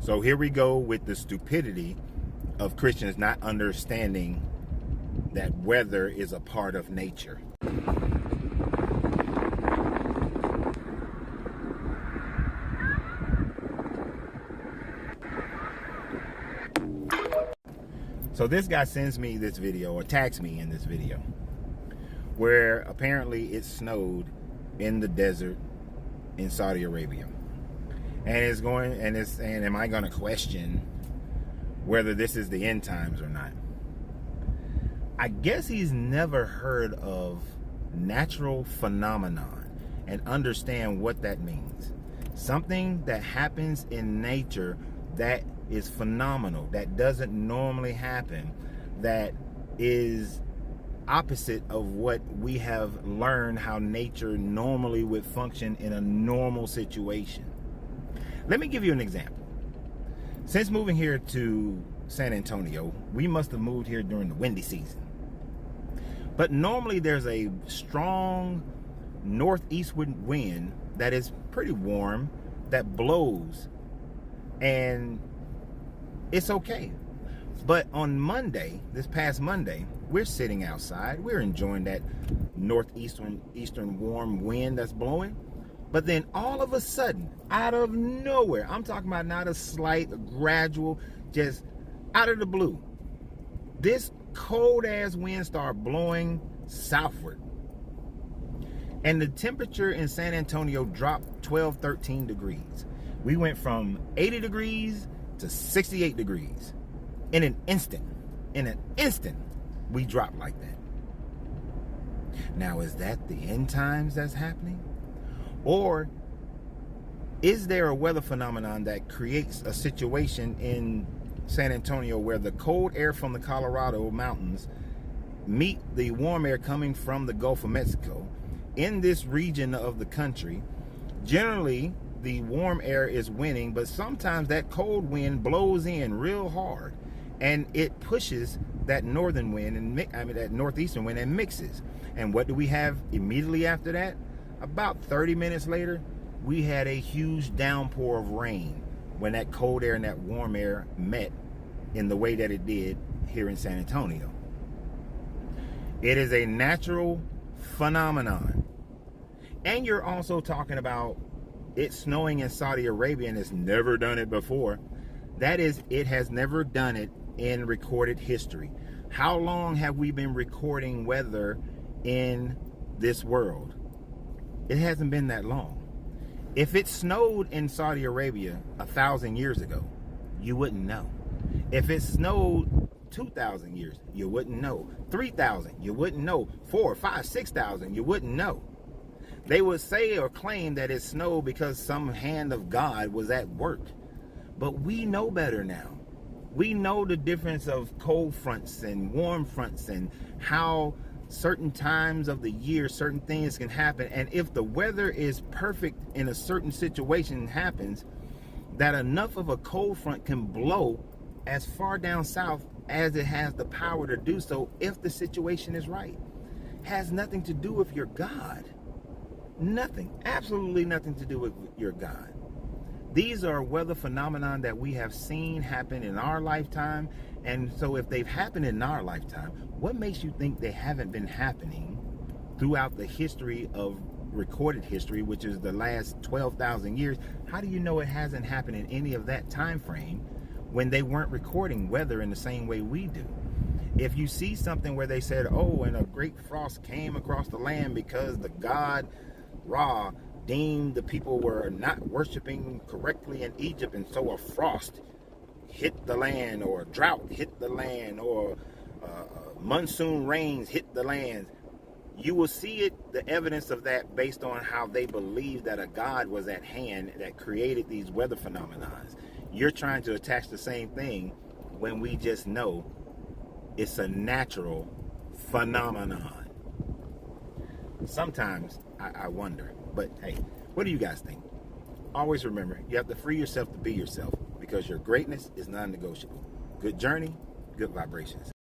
So here we go with the stupidity of Christians not understanding that weather is a part of nature. So this guy sends me this video, or tags me in this video, where apparently it snowed in the desert in Saudi Arabia. And it's saying, am I going to question whether this is the end times or not? I guess he's never heard of natural phenomenon and understand what that means. Something that happens in nature that is phenomenal, that doesn't normally happen, that is opposite of what we have learned how nature normally would function in a normal situation. Let me give you an example. Since moving here to San Antonio, we must have moved here during the windy season. But normally there's a strong northeastward wind that is pretty warm, that blows, and it's okay. But on Monday, this past Monday, we're sitting outside. We're enjoying that northeastern warm wind that's blowing. But then all of a sudden, out of nowhere, I'm talking about not a slight, a gradual, just out of the blue, this cold ass wind started blowing southward. And the temperature in San Antonio dropped 12, 13 degrees. We went from 80 degrees to 68 degrees. In an instant, we dropped like that. Now, is that the end times that's happening? Or is there a weather phenomenon that creates a situation in San Antonio where the cold air from the Colorado mountains meet the warm air coming from the Gulf of Mexico? In this region of the country, generally the warm air is winning, but sometimes that cold wind blows in real hard and it pushes that northern wind and that northeastern wind and mixes. And what do we have immediately after that? About 30 minutes later, we had a huge downpour of rain when that cold air and that warm air met in the way that it did here in San Antonio. It is a natural phenomenon. And you're also talking about it snowing in Saudi Arabia, and it's never done it before. That is, it has never done it in recorded history. How long have we been recording weather in this world? It hasn't been that long. If it snowed in Saudi Arabia 1,000 years ago, you wouldn't know. If it snowed 2,000 years, you wouldn't know. 3,000, you wouldn't know. 4, 5, 6,000, you wouldn't know. They would say or claim that it snowed because some hand of God was at work. But we know better now. We know the difference of cold fronts and warm fronts and how certain times of the year certain things can happen. And if the weather is perfect in a certain situation happens, that enough of a cold front can blow as far down south as it has the power to do so if the situation is right. Has nothing to do with your God. Nothing, absolutely nothing to do with your God. These are weather phenomenon that we have seen happen in our lifetime. And so if they've happened in our lifetime, what makes you think they haven't been happening throughout the history of recorded history, which is the last 12,000 years? How do you know it hasn't happened in any of that time frame when they weren't recording weather in the same way we do? If you see something where they said, oh, and a great frost came across the land because the god Ra deemed the people were not worshiping correctly in Egypt, and so a frost hit the land, or a drought hit the land, or monsoon rains hit the land, you will see it, the evidence of that, based on how they believe that a God was at hand that created these weather phenomena. You're trying to attach the same thing when we just know it's a natural phenomenon. Sometimes I wonder, but hey, what do you guys think? Always remember, you have to free yourself to be yourself, because your greatness is non-negotiable. Good journey, good vibrations.